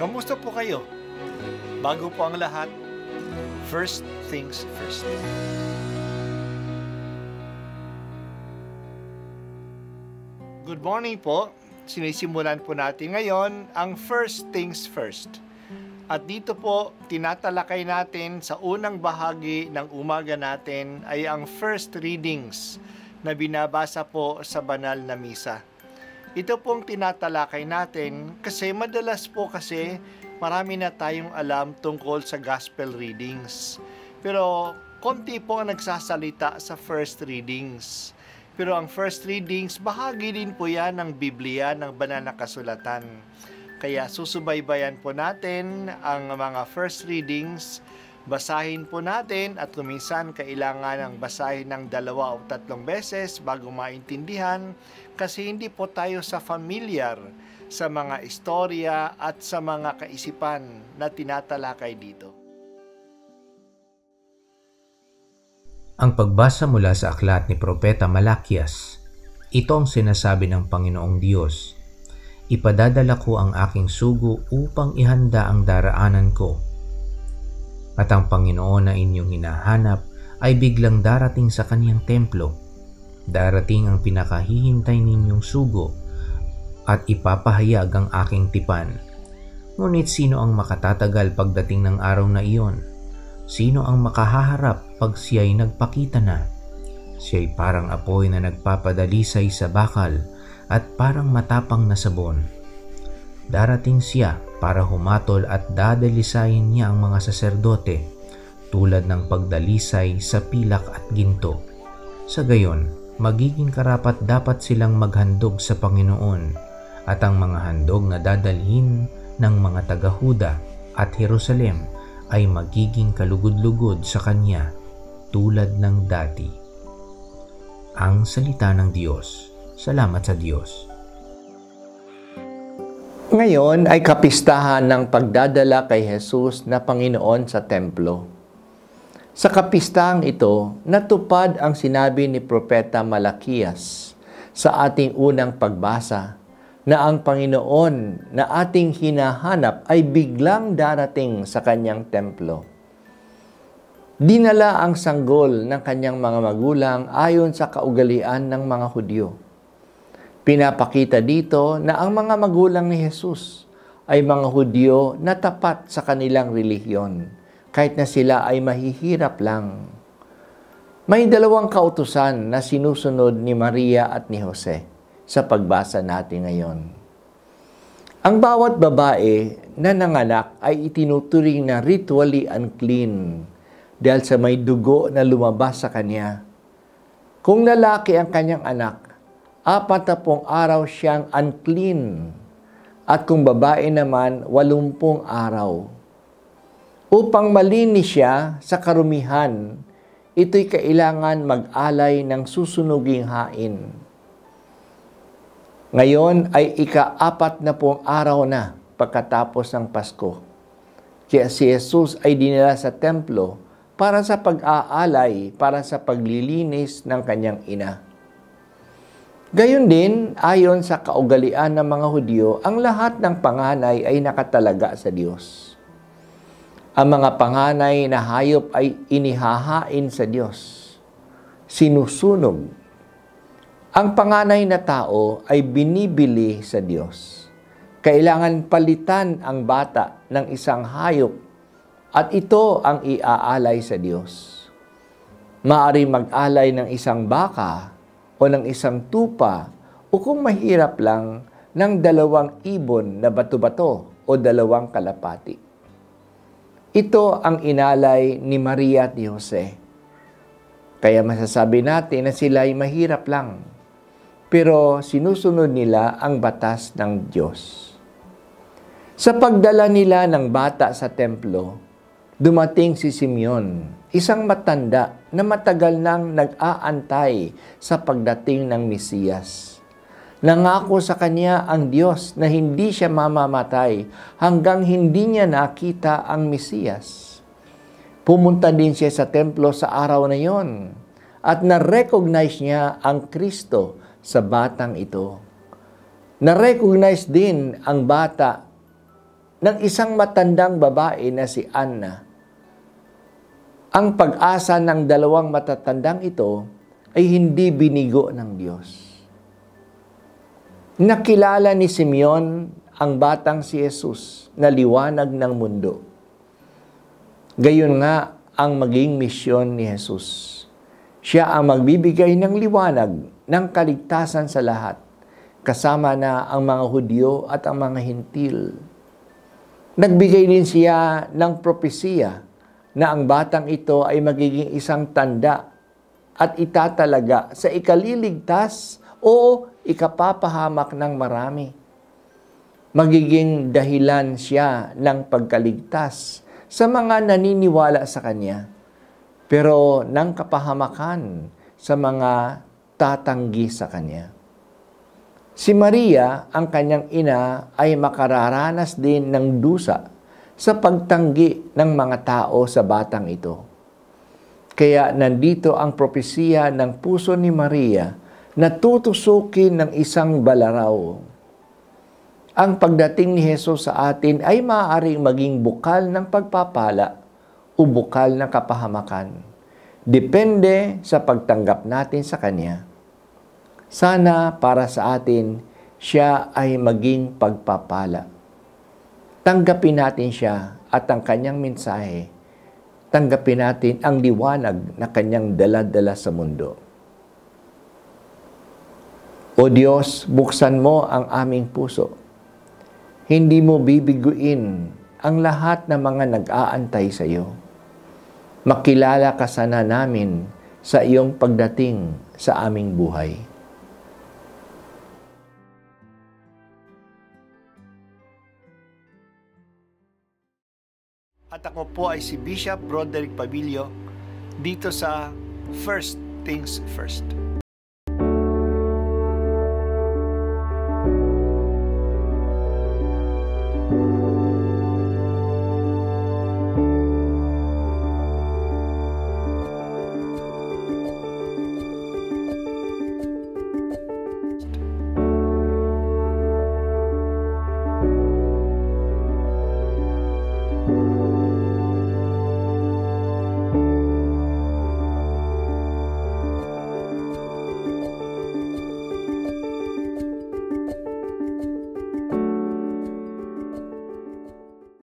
Kamusta po kayo? Bago po ang lahat, first things first. Good morning po. Sinisimulan po natin ngayon ang first things first. At dito po, tinatalakay natin sa unang bahagi ng umaga natin ay ang first readings na binabasa po sa banal na misa. Ito pong tinatalakay natin kasi madalas po kasi marami na tayong alam tungkol sa gospel readings. Pero konti po ang nagsasalita sa first readings. Pero ang first readings, bahagi din po yan ng Biblia, ng banal na kasulatan. Kaya susubaybayan po natin ang mga first readings, basahin po natin at kuminsan kailangan ng basahin ng 2 o 3 beses bago maintindihan kasi hindi po tayo familiar sa mga istorya at sa mga kaisipan na tinatalakay dito. Ang pagbasa mula sa aklat ni Propeta Malakias, ito ang sinasabi ng Panginoong Diyos. Ipadadala ko ang aking sugo upang ihanda ang daraanan ko. At ang Panginoon na inyong hinahanap ay biglang darating sa kaniyang templo. Darating ang pinakahihintay ninyong sugo at ipapahayag ang aking tipan. Ngunit sino ang makatatagal pagdating ng araw na iyon? Sino ang makahaharap pag siya'y nagpakita na? Siya'y parang apoy na nagpapadalisay sa bakal at parang matapang na sabon. Darating siya para humatol at dadalisayin niya ang mga saserdote tulad ng pagdalisay sa pilak at ginto. Sa gayon, magiging karapat dapat silang maghandog sa Panginoon at ang mga handog na dadalhin ng mga taga-Huda at Jerusalem ay magiging kalugod-lugod sa Kanya tulad ng dati. Ang salita ng Diyos. Salamat sa Diyos. Ngayon ay kapistahan ng pagdadala kay Jesus na Panginoon sa templo. Sa kapistahang ito, natupad ang sinabi ni Propeta Malakias sa ating unang pagbasa na ang Panginoon na ating hinahanap ay biglang darating sa kanyang templo. Dinala ang sanggol ng kanyang mga magulang ayon sa kaugalian ng mga Hudyo. Pinapakita dito na ang mga magulang ni Jesus ay mga Hudyo na tapat sa kanilang relihiyon, kahit na sila ay mahihirap lang. May 2 kautusan na sinusunod ni Maria at ni Jose sa pagbasa natin ngayon. Ang bawat babae na nanganak ay itinuturing na ritually unclean dahil sa may dugo na lumabas sa kanya. Kung lalaki ang kanyang anak, 40 araw siyang unclean at kung babae naman 80 araw. Upang malinis siya sa karumihan, ito'y kailangan mag-alay ng susunuging hain. Ngayon ay ika-40 araw na pagkatapos ng Pasko. Kaya si Jesus ay dinala sa templo para sa pag-aalay, para sa paglilinis ng kanyang ina. Gayon din, ayon sa kaugalian ng mga Hudyo, ang lahat ng panganay ay nakatalaga sa Diyos. Ang mga panganay na hayop ay inihahain sa Diyos, sinusunog. Ang panganay na tao ay binibili sa Diyos. Kailangan palitan ang bata ng isang hayop at ito ang iaalay sa Diyos. Maaari mag-alay ng isang baka o ng isang tupa o kung mahirap lang ng 2 ibon na bato-bato o 2 kalapati. Ito ang inalay ni Maria at ni Jose. Kaya masasabi natin na sila ay mahirap lang, pero sinusunod nila ang batas ng Diyos. Sa pagdala nila ng bata sa templo, dumating si Simeon, isang matanda na matagal nang nag-aantay sa pagdating ng Mesiyas. Nangako sa kanya ang Diyos na hindi siya mamamatay hanggang hindi niya nakita ang Mesiyas. Pumunta din siya sa templo sa araw na yon at na-recognize niya ang Kristo sa batang ito. Na-recognize din ang bata ng isang matandang babae na si Anna. Ang pag-asa ng dalawang matatandang ito ay hindi binigo ng Diyos. Nakilala ni Simeon ang batang si Jesus na liwanag ng mundo. Gayon nga ang maging misyon ni Jesus. Siya ang magbibigay ng liwanag ng kaligtasan sa lahat, kasama na ang mga Hudyo at ang mga Hintil. Nagbigay din siya ng propesiya na ang batang ito ay magiging isang tanda at itatalaga sa ikaliligtas o ikapapahamak ng marami. Magiging dahilan siya ng pagkaligtas sa mga naniniwala sa Kanya, pero ng kapahamakan sa mga tatanggi sa Kanya. Si Maria, ang kanyang ina, ay makararanas din ng dusa sa pagtanggi ng mga tao sa batang ito. Kaya nandito ang propesiya ng puso ni Maria na tutusukin ng isang balaraw. Ang pagdating ni Jesus sa atin ay maaaring maging bukal ng pagpapala o bukal ng kapahamakan. Depende sa pagtanggap natin sa Kanya. Sana para sa atin, siya ay maging pagpapala. Tanggapin natin siya at ang kanyang mensahe. Tanggapin natin ang liwanag na kanyang dala-dala sa mundo. O Diyos, buksan mo ang aming puso. Hindi mo bibiguin ang lahat ng mga nag-aantay sa iyo. Makilala ka sana namin sa iyong pagdating sa aming buhay. At ako po ay si Bishop Roderick Pabilio dito sa First Things First.